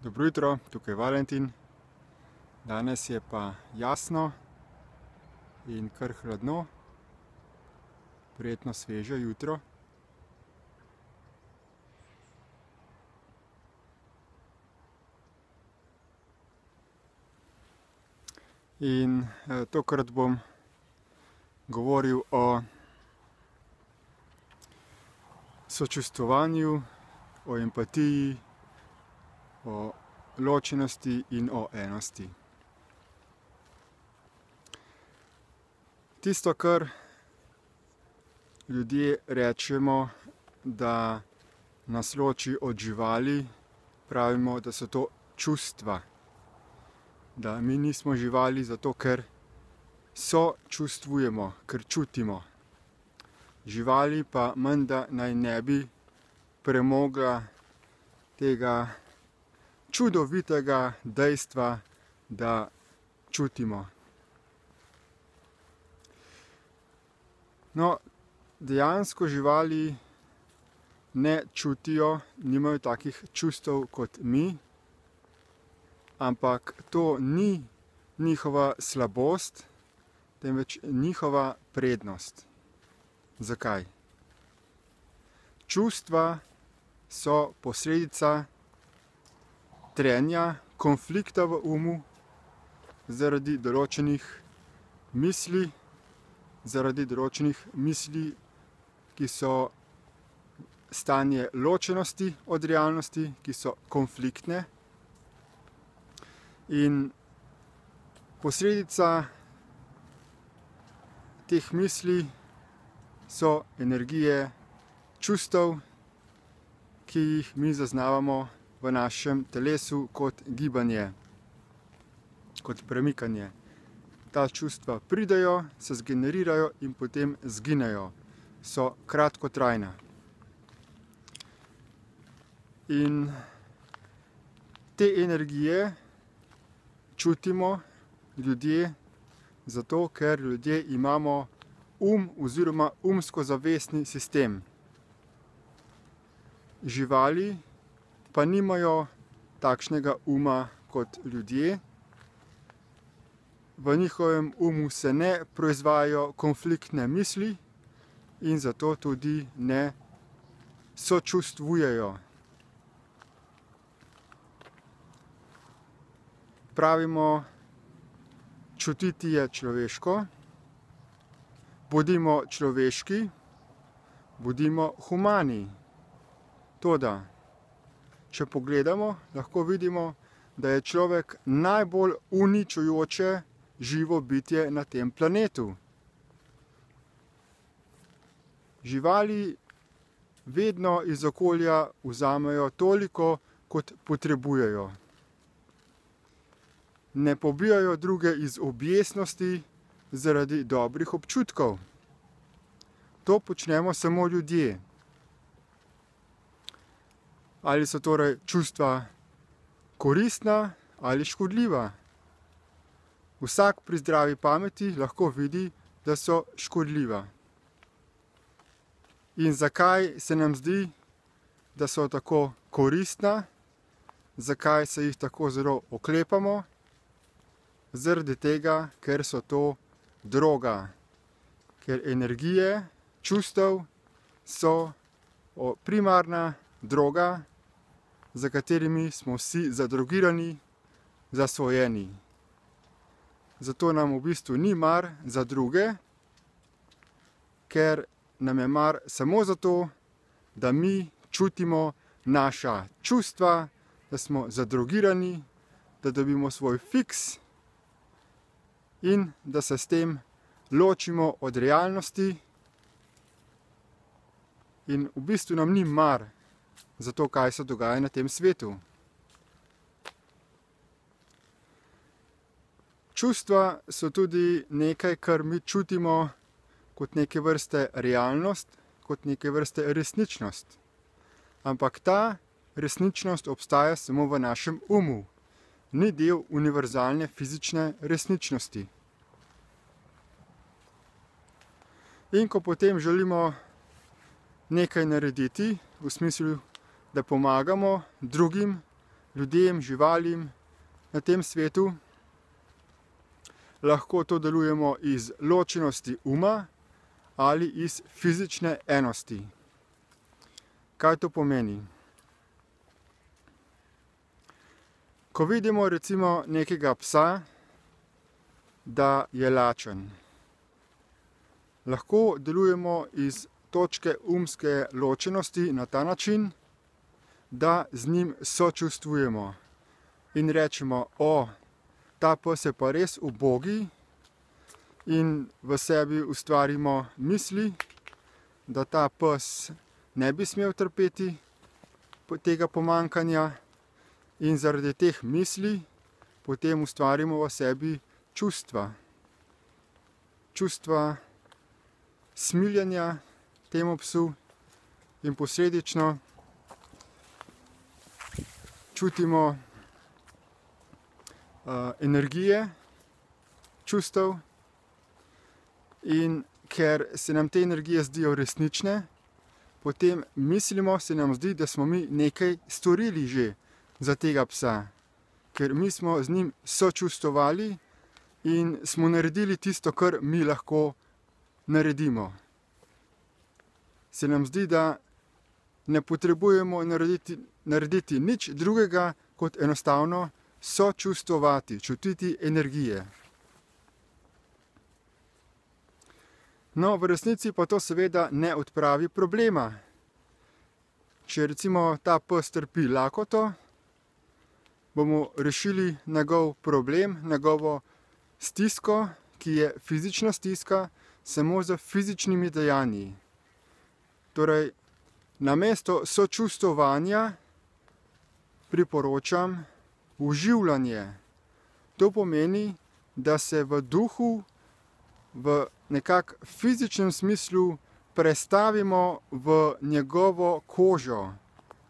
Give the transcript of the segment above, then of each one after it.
Dobro jutro, tukaj je Valentin. Danes je pa jasno in kar hladno, prijetno sveže jutro. In tokrat bom govoril o sočustvovanju, o empatiji, o ločenosti in o enosti. Tisto, kar ljudje rečemo, da nas loči od živali, pravimo, da so to čustva. Da mi nismo živali zato, ker sočustvujemo, ker čutimo. Živali pa menda naj ne bi premogla tega čudovitega dejstva, da čutimo. No, dejansko živali ne čutijo, nimajo takih čustev kot mi, ampak to ni njihova slabost, temveč njihova prednost. Zakaj? Čustva so posledica trenja, konflikta v umu zaradi določenih misli, ki so stanje ločenosti od realnosti, ki so konfliktne. In posledica teh misli so energije čustev, ki jih mi zaznavamo v našem telesu kot gibanje, kot premikanje. Ta čustva pridejo, se zgenerirajo in potem zginejo. So kratkotrajna. In te energije čutimo ljudje zato, ker ljudje imamo oziroma umsko-zavestni sistem. Živali pa nimajo takšnega uma kot ljudje. V njihovem umu se ne proizvajajo konfliktne misli in zato tudi ne sočustvujejo. Pravimo, čutiti je človeško, bodimo človeški, bodimo humani. Toda, če pogledamo, lahko vidimo, da je človek najbolj uničujoče živo bitje na tem planetu. Živali vedno iz okolja vzamejo toliko, kot potrebujejo. Ne pobijajo druge iz objestnosti zaradi dobrih občutkov. To počnemo samo ljudje. Ali so torej čustva koristna ali škodljiva? Vsak pri zdravi pameti lahko vidi, da so škodljiva. In zakaj se nam zdi, da so tako koristna? Zakaj se jih tako zelo oklepamo? Zaradi tega, ker so to droga. Ker energije, čustev so primarna droga, za katerimi smo vsi zadrogirani, zasvojeni. Zato nam v bistvu ni mar za druge, ker nam je mar samo zato, da mi čutimo naša čustva, da smo zadrogirani, da dobimo svoj fiks in da se s tem ločimo od realnosti. In v bistvu nam ni mar za to, kaj se dogaja na tem svetu. Čustva so tudi nekaj, kar mi čutimo kot neke vrste realnost, kot neke vrste resničnost. Ampak ta resničnost obstaja samo v našem umu. Ni del univerzalne fizične resničnosti. In ko potem želimo nekaj narediti, v smislu, da pomagamo drugim ljudem, živalim na tem svetu. Lahko to delujemo iz ločenosti uma ali iz fizične enosti. Kaj to pomeni? Ko vidimo recimo nekega psa, da je lačen, lahko delujemo iz točke umske ločenosti na ta način, da z njim sočustvujemo in rečemo: o, ta pes je pa res ubogi, in v sebi ustvarimo misli, da ta pes ne bi smel trpeti tega pomanjkanja, in zaradi teh misli potem ustvarimo v sebi čustva. Čustva smiljenja temu psu in posledično čutimo energije čustev, in ker se nam te energije zdijo resnične, potem mislimo, se nam zdi, da smo mi nekaj storili že za tega psa, ker mi smo z njim sočustvovali in smo naredili tisto, kar mi lahko naredimo. Se nam zdi, da ne potrebujemo narediti nič drugega, kot enostavno sočustvovati, čutiti energije. No, v resnici pa to seveda ne odpravi problema. Če recimo ta pes trpi lakoto, bomo rešili njegov problem, njegovo stisko, ki je fizična stiska, samo z fizičnimi dejanji. Torej, namesto sočustvovanja priporočam uživljanje. To pomeni, da se v duhu, v nekak fizičnem smislu prestavimo v njegovo kožo.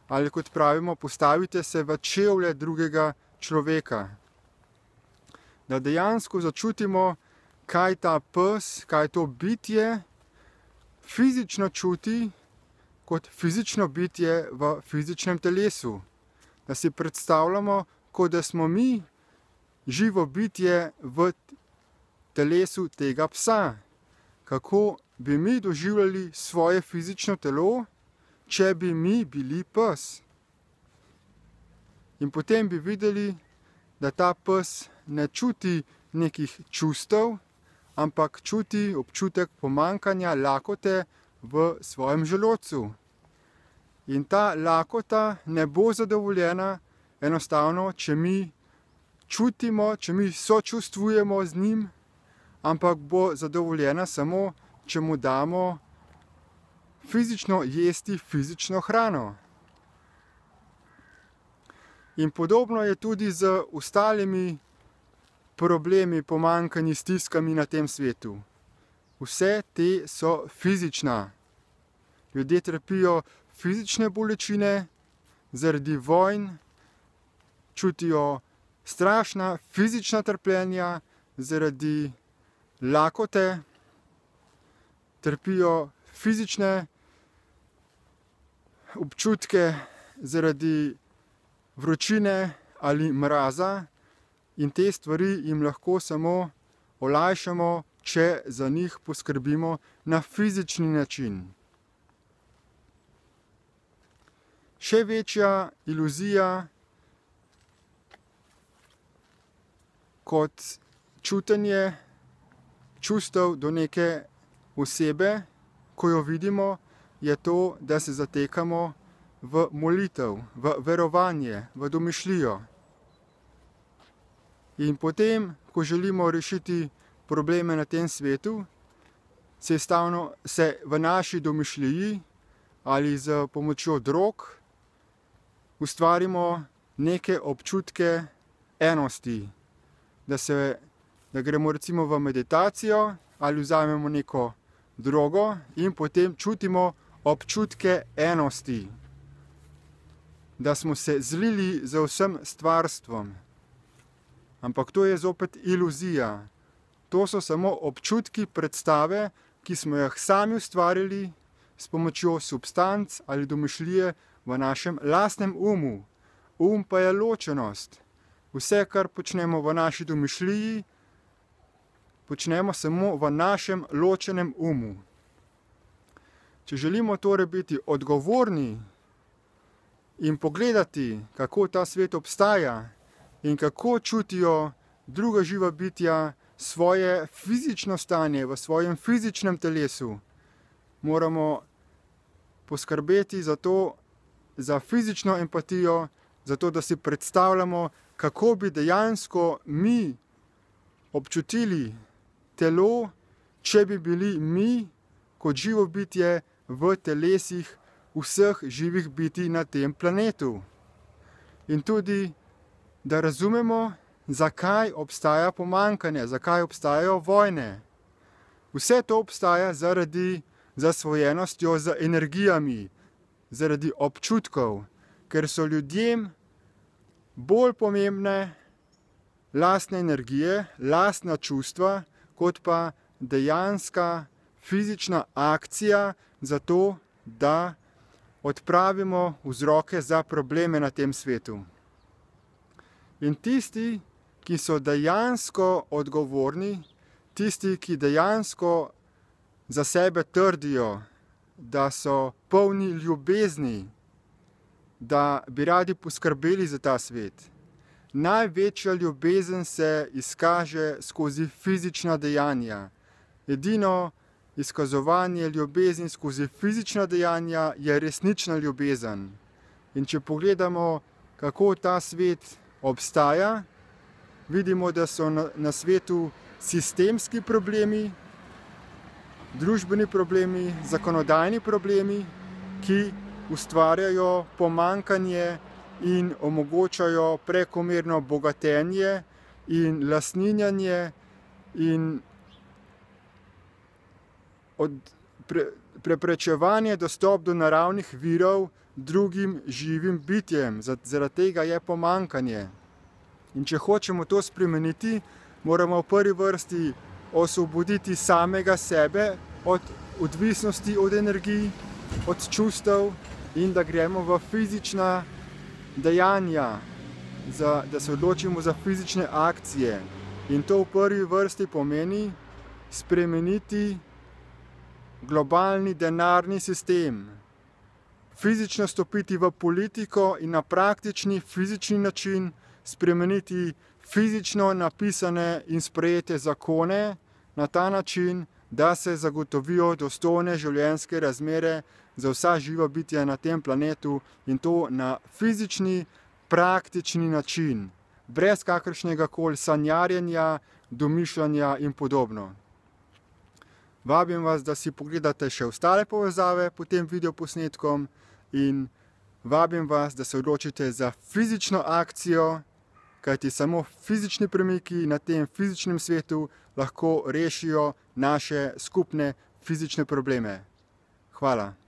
Ali kot pravimo, postavite se v čevlje drugega človeka. Da dejansko začutimo, kaj ta pes, kaj to bitje fizično čuti kot fizično bitje v fizičnem telesu. Da si predstavljamo, kot da smo mi živo bitje v telesu tega psa. Kako bi mi doživljali svoje fizično telo, če bi mi bili pes. In potem bi videli, da ta pes ne čuti nekih čustev, ampak čuti občutek pomanjkanja, lakote v svojem želodcu. In ta lakota ne bo zadovoljena enostavno, če mi čutimo, če mi sočustvujemo z njim, ampak bo zadovoljena samo, če mu damo fizično jesti fizično hrano. In podobno je tudi z ostalimi problemi, pomanjkanji, stiskami na tem svetu. Vse te so fizična. Ljudje trpijo fizične bolečine zaradi vojn, čutijo strašna fizična trpljenja zaradi lakote, trpijo fizične občutke zaradi vročine ali mraza, in te stvari jim lahko samo olajšamo, če za njih poskrbimo na fizični način. Še večja iluzija kot čutenje čustev do neke osebe, ko jo vidimo, je to, da se zatekamo v molitev, v verovanje, v domišljijo. In potem, ko želimo rešiti probleme na tem svetu, se v naši domišljiji ali z pomočjo drog ustvarimo neke občutke enosti. Da gremo recimo v meditacijo ali vzamemo neko drogo in potem čutimo občutke enosti. Da smo se zlili z vsem stvarstvom. Ampak to je zopet iluzija. To so samo občutki, predstave, ki smo jih sami ustvarili s pomočjo substanc ali domišljije v našem lastnem umu. pa je ločenost. Vse, kar počnemo v naši domišljiji, počnemo samo v našem ločenem umu. Če želimo torej biti odgovorni in pogledati, kako ta svet obstaja in kako čutijo druga živa bitja svoje fizično stanje v svojem fizičnem telesu, moramo poskrbeti za fizično empatijo, zato da si predstavljamo, kako bi dejansko mi občutili telo, če bi bili mi kot živo bitje v telesih vseh živih bitij na tem planetu. In tudi, da razumemo, zakaj obstaja pomanjkanje, zakaj obstajajo vojne. Vse to obstaja zaradi zasvojenostjo z energijami, zaradi občutkov, ker so ljudem bolj pomembne lastne energije, lastna čustva, kot pa dejanska fizična akcija za to, da odpravimo vzroke za probleme na tem svetu. In tisti, ki so dejansko odgovorni, tisti, ki dejansko za sebe trdijo, da so polni ljubezni, da bi radi poskrbeli za ta svet. Največja ljubezen se izkaže skozi fizična dejanja. Edino izkazovanje ljubezni skozi fizična dejanja je resnična ljubezen. In če pogledamo, kako ta svet obstaja, vidimo, da so na svetu sistemski problemi, družbeni problemi, zakonodajni problemi, ki ustvarjajo pomanjkanje in omogočajo prekomerno bogatenje in lastninjanje in preprečevanje dostop do naravnih virov drugim živim bitjem. Zaradi tega je pomanjkanje. In če hočemo to spremeniti, moramo v prvi vrsti osvoboditi samega sebe od odvisnosti od energij, od čustev in da gremo v fizična dejanja, da se odločimo za fizične akcije. In to v prvi vrsti pomeni spremeniti globalni denarni sistem, fizično stopiti v politiko in na praktični fizični način spremeniti fizično napisane in sprejete zakone na ta način, da se zagotovijo dostojne življenjske razmere za vsa živa bitja na tem planetu in to na fizični, praktični način, brez kakršnega koli sanjarjenja, domišljanja in podobno. Vabim vas, da si pogledate še ostale povezave pod tem videoposnetkom in vabim vas, da se odločite za fizično akcijo, kajti samo fizični premiki na tem fizičnem svetu lahko rešijo naše skupne fizične probleme. Hvala.